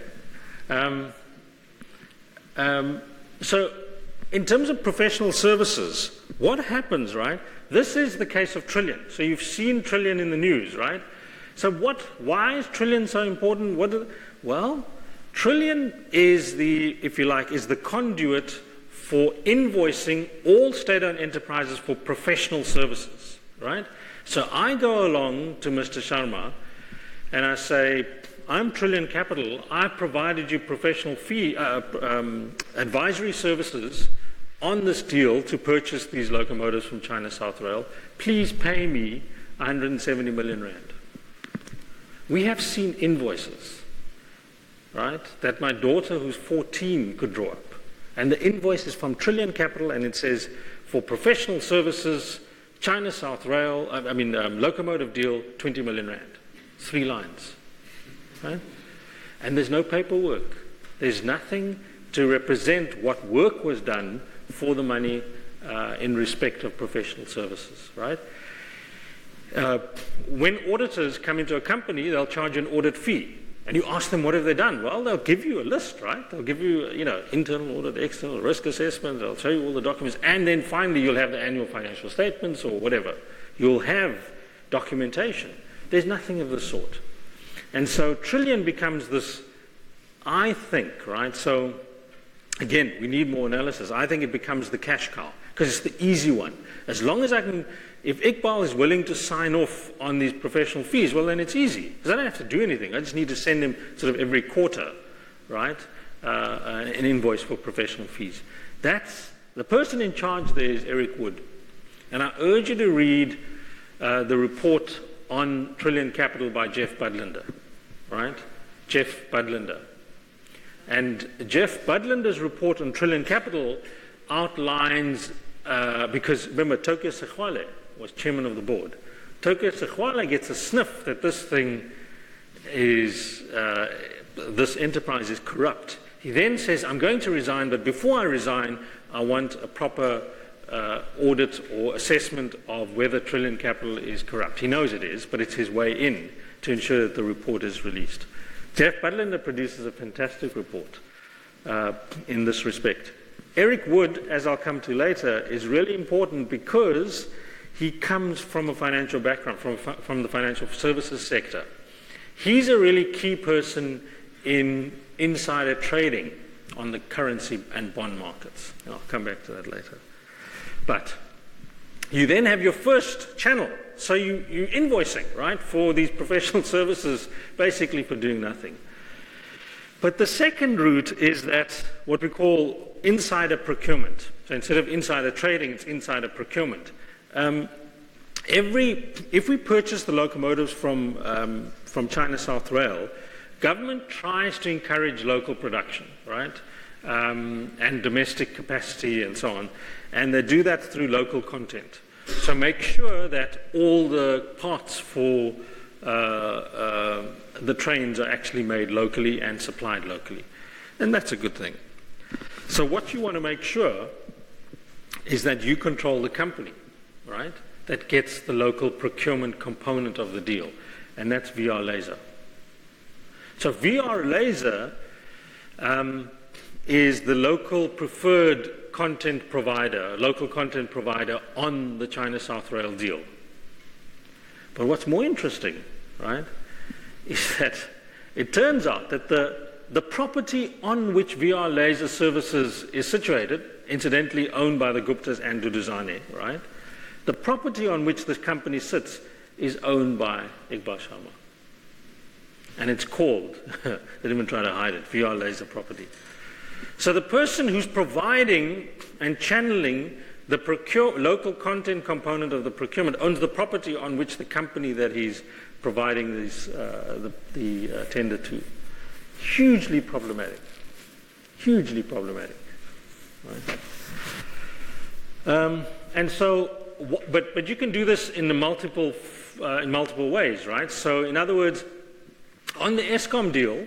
So in terms of professional services, what happens, right? This is the case of Trillion. So you've seen Trillion in the news, right? So why is Trillion so important? Well, Trillion is if you like, is the conduit for invoicing all state-owned enterprises for professional services, right? So I go along to Mr. Sharma and I say, I'm Trillion Capital. I provided you professional fee advisory services on this deal to purchase these locomotives from China South Rail. Please pay me 170 million rand. We have seen invoices, right, that my daughter, who's 14, could draw up. And the invoice is from Trillion Capital, and it says, for professional services, China South Rail, locomotive deal, 20 million rand. 3 lines, right? And there's no paperwork. There's nothing to represent what work was done for the money in respect of professional services, right? When auditors come into a company, they'll charge an audit fee. And you ask them, what have they done? Well, they'll give you a list, right? They'll give you, internal audit, external risk assessment. They'll show you all the documents. And then finally, you'll have the annual financial statements or whatever. You'll have documentation. There's nothing of the sort. And so Trillion becomes this, I think, right? So again, we need more analysis. I think it becomes the cash cow because it's the easy one. As long as I can, if Iqbal is willing to sign off on these professional fees, well, then it's easy because I don't have to do anything. I just need to send him sort of every quarter, right, an invoice for professional fees. That's the person in charge there is Eric Wood. And I urge you to read the report on Trillion Capital by Jeff Budlinder, right? Jeff Budlinder. And Jeff Budlinder's report on Trillion Capital outlines, because remember, Tokyo Sexwale was chairman of the board. Tokyo Sexwale gets a sniff that this thing is, this enterprise is corrupt. He then says, I'm going to resign, but before I resign, I want a proper audit or assessment of whether Trillion Capital is corrupt. He knows it is, but it's his way in to ensure that the report is released. Jeff Budlinder produces a fantastic report in this respect. Eric Wood, as I'll come to later, is really important because he comes from a financial background, from the financial services sector. He's a really key person in insider trading on the currency and bond markets. And I'll come back to that later. But you then have your first channel. So you're invoicing, right, for these professional services, basically for doing nothing. But the second route is that what we call insider procurement. So instead of insider trading, it's insider procurement. If we purchase the locomotives from China South Rail, government tries to encourage local production, right, and domestic capacity and so on. And they do that through local content. So make sure that all the parts for the trains are actually made locally and supplied locally. And that's a good thing. So what you want to make sure is that you control the company, right, that gets the local procurement component of the deal. And that's VR Laser. So VR Laser is the local preferred content provider, local content provider on the China South Rail deal. But what's more interesting, right, is that it turns out that the property on which VR Laser Services is situated, incidentally owned by the Guptas and Duduzane, right, the property on which this company sits is owned by Iqbal Sharma. And it's called, they didn't even try to hide it, VR Laser Property. So the person who's providing and channeling the local content component of the procurement owns the property on which the company that he's providing these, the tender to. Hugely problematic. Hugely problematic. Right? And so, but you can do this in multiple ways, right? So in other words, on the Eskom deal,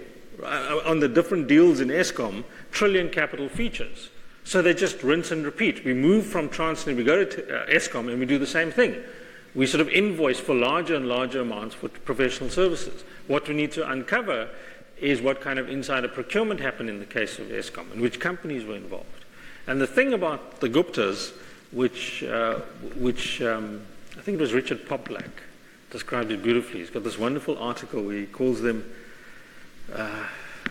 on the different deals in Eskom, Trillion Capital features. So they just rinse and repeat. We move from Transnet, we go to Eskom, and we do the same thing. We sort of invoice for larger and larger amounts for professional services. What we need to uncover is what kind of insider procurement happened in the case of Eskom and which companies were involved. And the thing about the Guptas, which I think it was Richard Poplack described it beautifully. He's got this wonderful article where he calls them,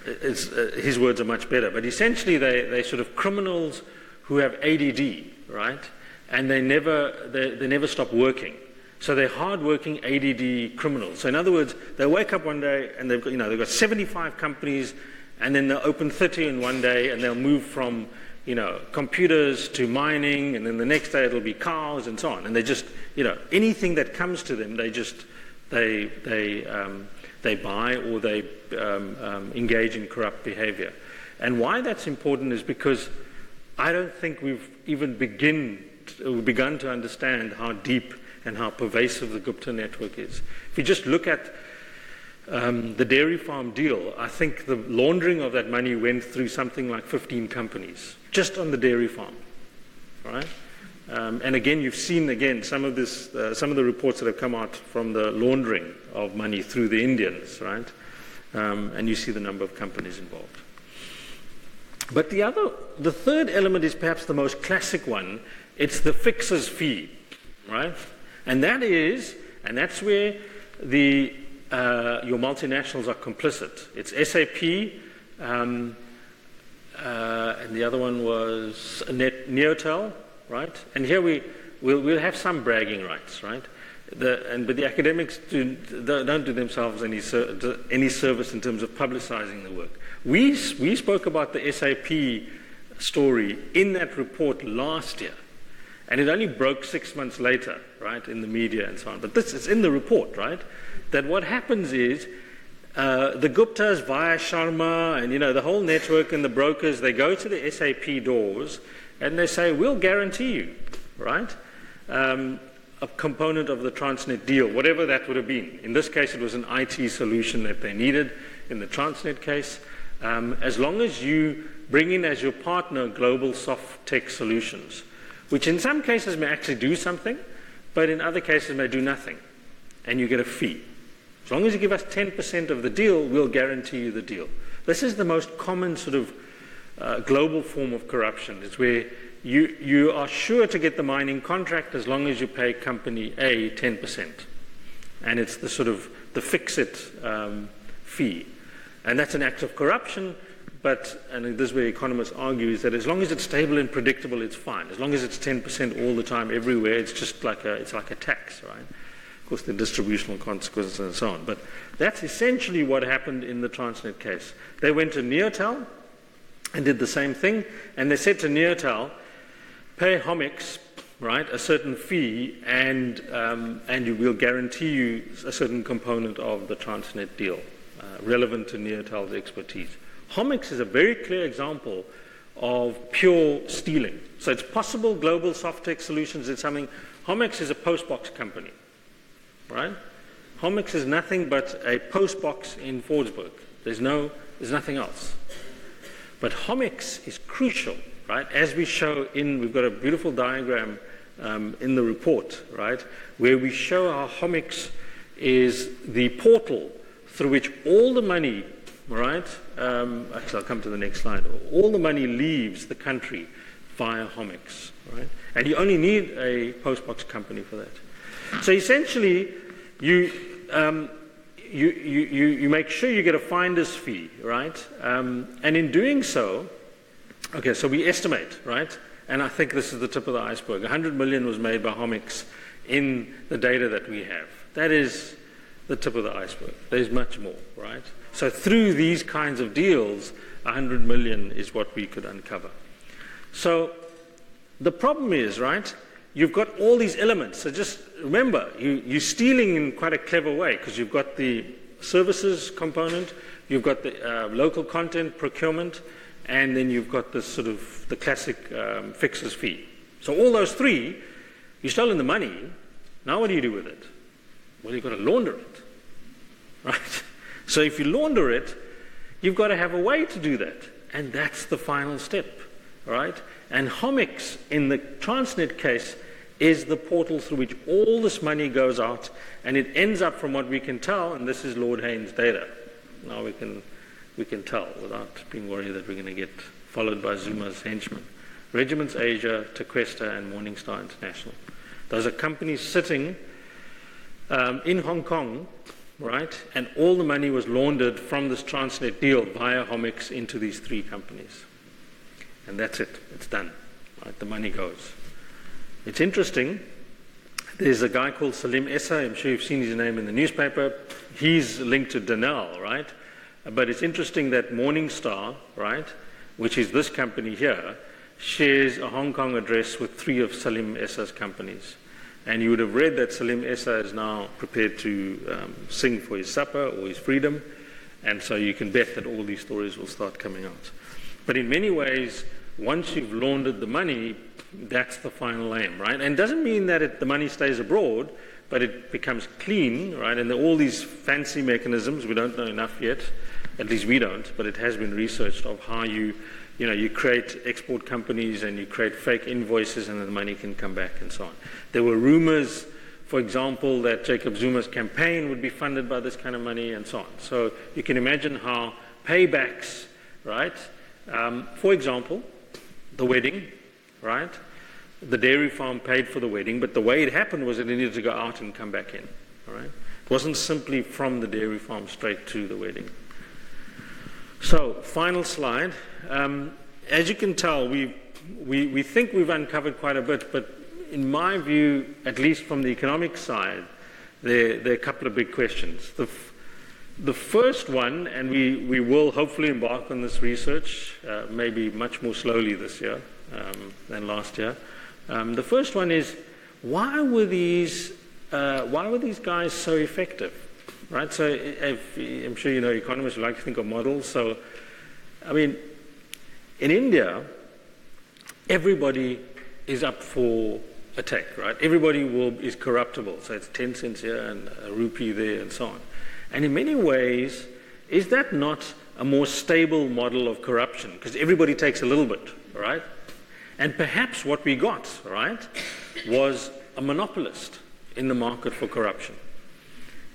his words are much better, but essentially they're sort of criminals who have ADD, right? And they never stop working. So they're hard-working ADD criminals. So in other words, they wake up one day and they've got 75 companies, and then they'll open 30 in one day, and they'll move from computers to mining, and then the next day it'll be cars and so on. And they just, anything that comes to them, they buy or they engage in corrupt behavior. And why that's important is because I don't think we've even begun to understand how deep and how pervasive the Gupta network is. If you just look at the dairy farm deal, I think the laundering of that money went through something like 15 companies, just on the dairy farm, right? And again, you've seen some of the reports that have come out from the laundering of money through the Indians, right? And you see the number of companies involved. But the third element is perhaps the most classic one. It's the fixer's fee, right? And that's where your multinationals are complicit. It's SAP, and the other one was Neotel, right? And here we'll have some bragging rights, right? But the academics don't do themselves any service in terms of publicizing the work. We spoke about the SAP story in that report last year, and it only broke 6 months later, right, in the media and so on. But this is in the report, right? That what happens is the Guptas via Sharma and the whole network and the brokers, they go to the SAP doors and they say, we'll guarantee you, right, a component of the Transnet deal, whatever that would have been. In this case, it was an IT solution that they needed. In the Transnet case, as long as you bring in as your partner global soft tech solutions, which in some cases may actually do something, but in other cases may do nothing, and you get a fee. As long as you give us 10% of the deal, we'll guarantee you the deal. This is the most common sort of global form of corruption. It's where you are sure to get the mining contract as long as you pay company A 10%. And it's the sort of the fix-it fee. And that's an act of corruption, and this is where economists argue, is that as long as it's stable and predictable, it's fine. As long as it's 10% all the time, everywhere, it's just like a tax, right? Of course, the distributional consequences and so on. But that's essentially what happened in the Transnet case. They went to Neotel and did the same thing, and they said to Neotel, pay Homix, right, a certain fee, and we'll guarantee you a certain component of the Transnet deal, relevant to Neotel's expertise. Homix is a very clear example of pure stealing. So it's possible global soft tech solutions did something. Homix is a postbox company, right? Homix is nothing but a postbox in Fordsburg. There's nothing else. But Homix is crucial, right? As we show we've got a beautiful diagram in the report, right, where we show how Homix is the portal through which all the money, right, actually I'll come to the next slide, all the money leaves the country via Homix, right? And you only need a postbox company for that. So essentially, you make sure you get a finder's fee, right? And in doing so, okay, so we estimate, right? And I think this is the tip of the iceberg. 100 million was made by Homix in the data that we have. That is the tip of the iceberg. There's much more, right? So through these kinds of deals, 100 million is what we could uncover. So the problem is, right, you've got all these elements. So just remember, you're stealing in quite a clever way, because you've got the services component, you've got the local content procurement, and then you've got this sort of the classic fixer's fee. So all those three, you've stolen the money. Now what do you do with it? Well, you've got to launder it, right? So if you launder it, you've got to have a way to do that. And that's the final step, right? And Homix, in the Transnet case, is the portal through which all this money goes out, and it ends up, from what we can tell, and this is Lord Haynes' data. Now we can tell without being worried that we're going to get followed by Zuma's henchmen. Regiments Asia, Tequesta, and Morningstar International. Those are companies sitting in Hong Kong, right? And all the money was laundered from this Transnet deal via Homix into these three companies. And that's it. It's done. Right? The money goes. It's interesting There's a guy called Salim Essa. I'm sure you've seen his name in the newspaper. He's linked to Danell, right? But it's interesting that Morningstar, right, which is this company here, shares a Hong Kong address with 3 of Salim Essa's companies. And you would have read that Salim Essa is now prepared to sing for his supper or his freedom. And so you can bet that all these stories will start coming out. But in many ways, once you've laundered the money, that's the final aim, right? And it doesn't mean that the money stays abroad, but it becomes clean, right? And there are all these fancy mechanisms. We don't know enough yet. At least we don't, but it has been researched of how you create export companies and you create fake invoices and then the money can come back and so on. There were rumors, for example, that Jacob Zuma's campaign would be funded by this kind of money and so on. So you can imagine how paybacks, right? For example, the wedding, right? The dairy farm paid for the wedding, but the way it happened was that it needed to go out and come back in, all right? It wasn't simply from the dairy farm straight to the wedding. So, final slide. As you can tell, we think we've uncovered quite a bit, but in my view, at least from the economic side, there are a couple of big questions. The first one, and we will hopefully embark on this research, maybe much more slowly this year than last year. The first one is, why were these guys so effective? Right, so I'm sure you know economists like to think of models. So, I mean, in India, everybody is up for attack, right? Everybody is corruptible. So it's 10 cents here and a rupee there and so on. And in many ways, is that not a more stable model of corruption? Because everybody takes a little bit, right? And perhaps what we got, right, was a monopolist in the market for corruption.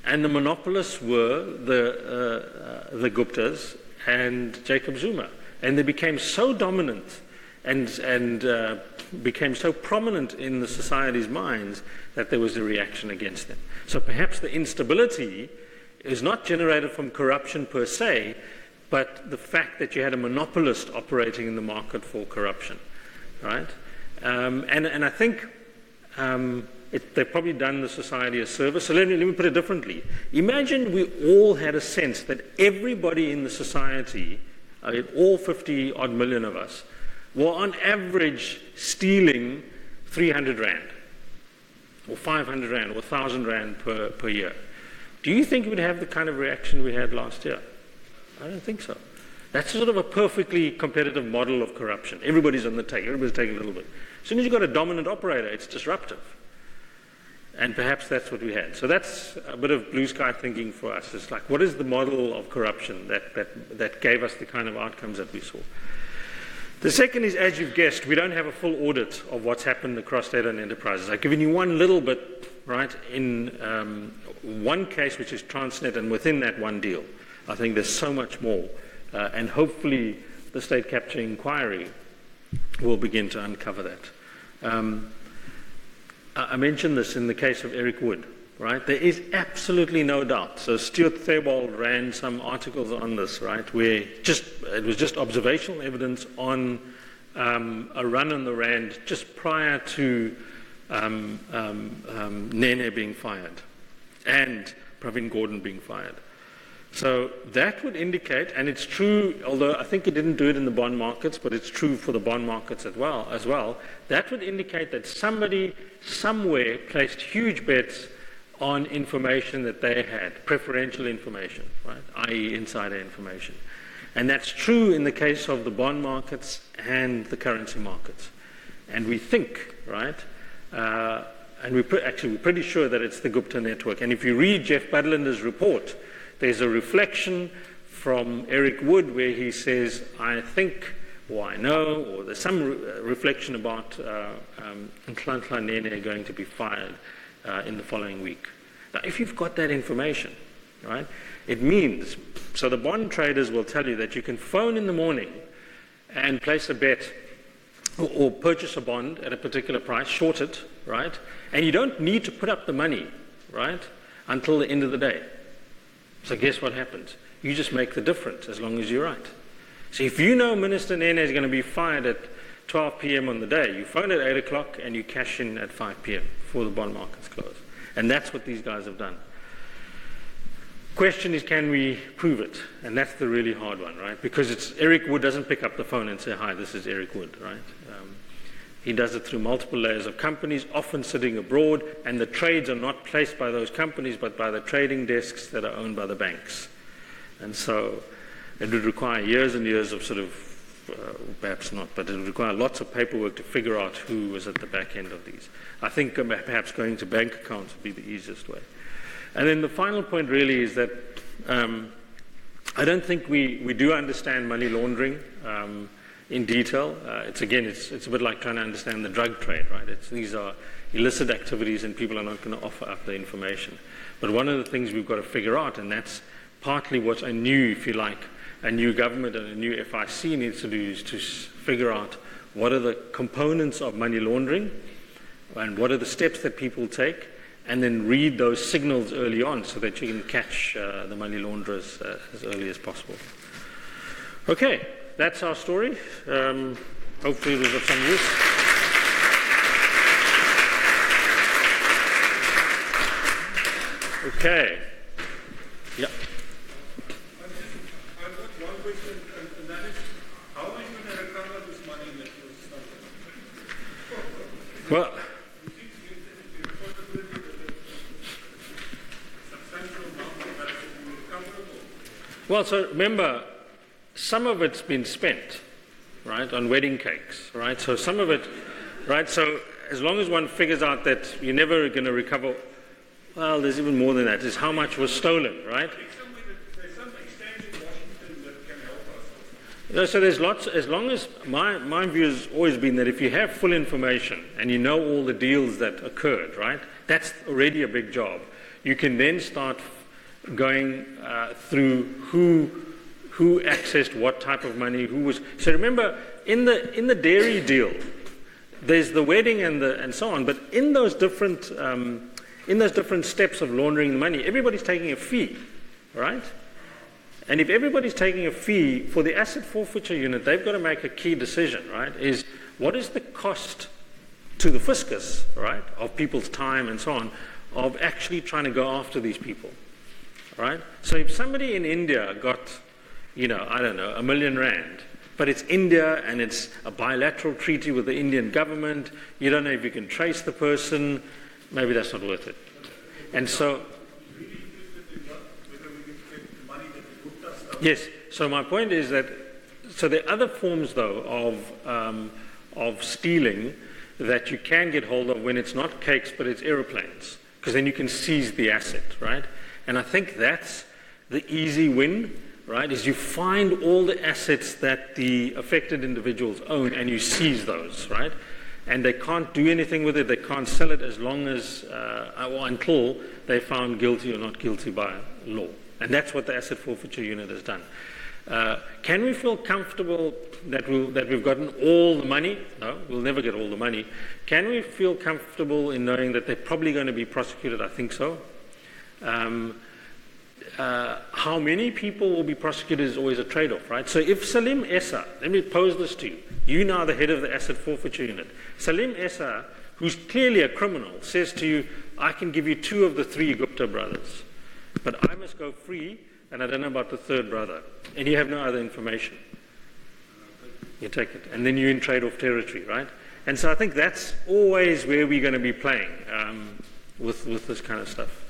And the monopolists were the Guptas and Jacob Zuma. And they became so dominant and became so prominent in the society's minds that there was a reaction against them. So perhaps the instability is not generated from corruption per se, but the fact that you had a monopolist operating in the market for corruption, right? And I think they've probably done the society a service. So let me put it differently. Imagine we all had a sense that everybody in the society, all 50-odd million of us, were on average stealing 300 Rand, or 500 Rand, or 1,000 Rand per year. Do you think we'd have the kind of reaction we had last year? I don't think so. That's sort of a perfectly competitive model of corruption. Everybody's on the take. Everybody's taking a little bit. As soon as you've got a dominant operator, it's disruptive. And perhaps that's what we had. So that's a bit of blue sky thinking for us. It's like, what is the model of corruption that gave us the kind of outcomes that we saw? The second is, as you've guessed, we don't have a full audit of what's happened across data and enterprises. I've given you one little bit, right, in one case, which is Transnet, and within that one deal. I think there's so much more. And hopefully the state capture inquiry will begin to uncover that. I mentioned this in the case of Eric Wood, right? There is absolutely no doubt. So Stuart Theobald ran some articles on this, right, where it was just observational evidence on a run on the Rand just prior to Nene being fired and Pravin Gordhan being fired. So that would indicate, and it's true, although I think it didn't do it in the bond markets, but it's true for the bond markets as well, that would indicate that somebody somewhere placed huge bets on information that they had, preferential information, right, i.e. insider information. And that's true in the case of the bond markets and the currency markets. And we think, right, and we're pretty sure that it's the Gupta network. And if you read Jeff Budlander's report, there's a reflection from Eric Wood where he says, I think, or I know, or there's some reflection about Nhlanhla Nene going to be fired in the following week. Now, if you've got that information, right, it means, so the bond traders will tell you that you can phone in the morning and place a bet or purchase a bond at a particular price, short it, right, and you don't need to put up the money, right, until the end of the day. So guess what happens? You just make the difference as long as you're right. So if you know Minister Nene is going to be fired at 12 p.m. on the day. You phone at 8 o'clock and you cash in at 5 p.m. before the bond markets close. And that's what these guys have done. Question is, can we prove it? And that's the really hard one, right? Because Eric Wood doesn't pick up the phone and say, hi, this is Eric Wood, right? He does it through multiple layers of companies, often sitting abroad, and the trades are not placed by those companies, but by the trading desks that are owned by the banks. And so it would require years and years of sort of, perhaps not, but it would require lots of paperwork to figure out who was at the back end of these. I think perhaps going to bank accounts would be the easiest way. And then the final point really is that I don't think we do understand money laundering in detail. It's a bit like trying to understand the drug trade, right? These are illicit activities and people are not going to offer up the information. But one of the things we've got to figure out, and that's partly what a new, if you like, a new government and a new FIC needs to do, is to figure out what are the components of money laundering and what are the steps that people take, and then read those signals early on so that you can catch the money launderers as early as possible. Okay. That's our story. Hopefully it was of some use. Okay. Yeah. I've got one question, and that is, how are you going to recover this money that was stolen? Well, substantial amount of that will be recoverable. well, so remember, some of it's been spent, right, on wedding cakes, right? So some of it, right, so as long as one figures out that you're never going to recover, well, there's even more than that, is how much was stolen, right? There's some exchange in Washington that can help us. No, so there's lots, as long as, my view has always been that if you have full information and you know all the deals that occurred, right, that's already a big job. You can then start going through who accessed what type of money, who was. So remember, in the dairy deal, there's the wedding and so on. But in those different steps of laundering the money, everybody's taking a fee, right? And if everybody's taking a fee for the asset forfeiture unit, they've got to make a key decision, right? Is what is the cost to the fiscus, right, of people's time and so on, of actually trying to go after these people, right? So if somebody in India got, I don't know, R1 million, but it's India and it's a bilateral treaty with the Indian government, you don't know if you can trace the person, maybe that's not worth it. And so, yes, so my point is that, so there are other forms though of stealing that you can get hold of when it's not cakes but it's aeroplanes, because then you can seize the asset, right? And I think that's the easy win, right, is you find all the assets that the affected individuals own and you seize those, right? And they can't do anything with it, they can't sell it as long as, or until they're found guilty or not guilty by law. And that's what the asset forfeiture unit has done. Can we feel comfortable that we've gotten all the money? No, we'll never get all the money. Can we feel comfortable in knowing that they're probably going to be prosecuted? I think so. How many people will be prosecuted is always a trade-off, right? So if Salim Essa, let me pose this to you. You're now the head of the asset forfeiture unit. Salim Essa, who's clearly a criminal, says to you, I can give you 2 of the 3 Gupta brothers, but I must go free, and I don't know about the 3rd brother, and you have no other information. You take it, and then you're in trade-off territory, right? And so I think that's always where we're going to be playing with this kind of stuff.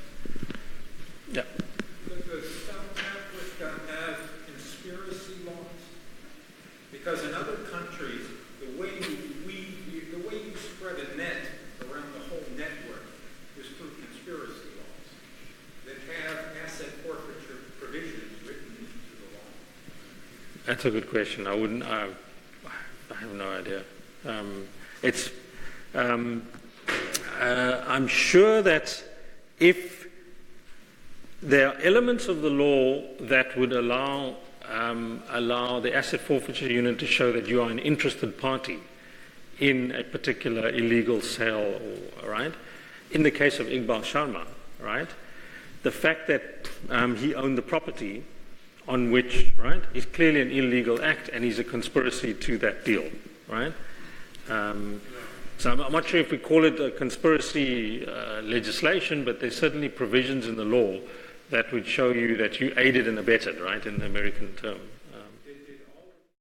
Yeah. Does South Africa have conspiracy laws? Because in other countries, the way you spread a net around the whole network is through conspiracy laws that have asset forfeiture provisions written into the law. That's a good question. I have no idea. I'm sure that if there are elements of the law that would allow the asset forfeiture unit to show that you are an interested party in a particular illegal sale, right? In the case of Iqbal Sharma, right? The fact that he owned the property on which, right, is clearly an illegal act and he's a conspiracy to that deal, right? So I'm not sure if we call it a conspiracy legislation, but there's certainly provisions in the law that would show you that you aided and abetted, right, in the American term.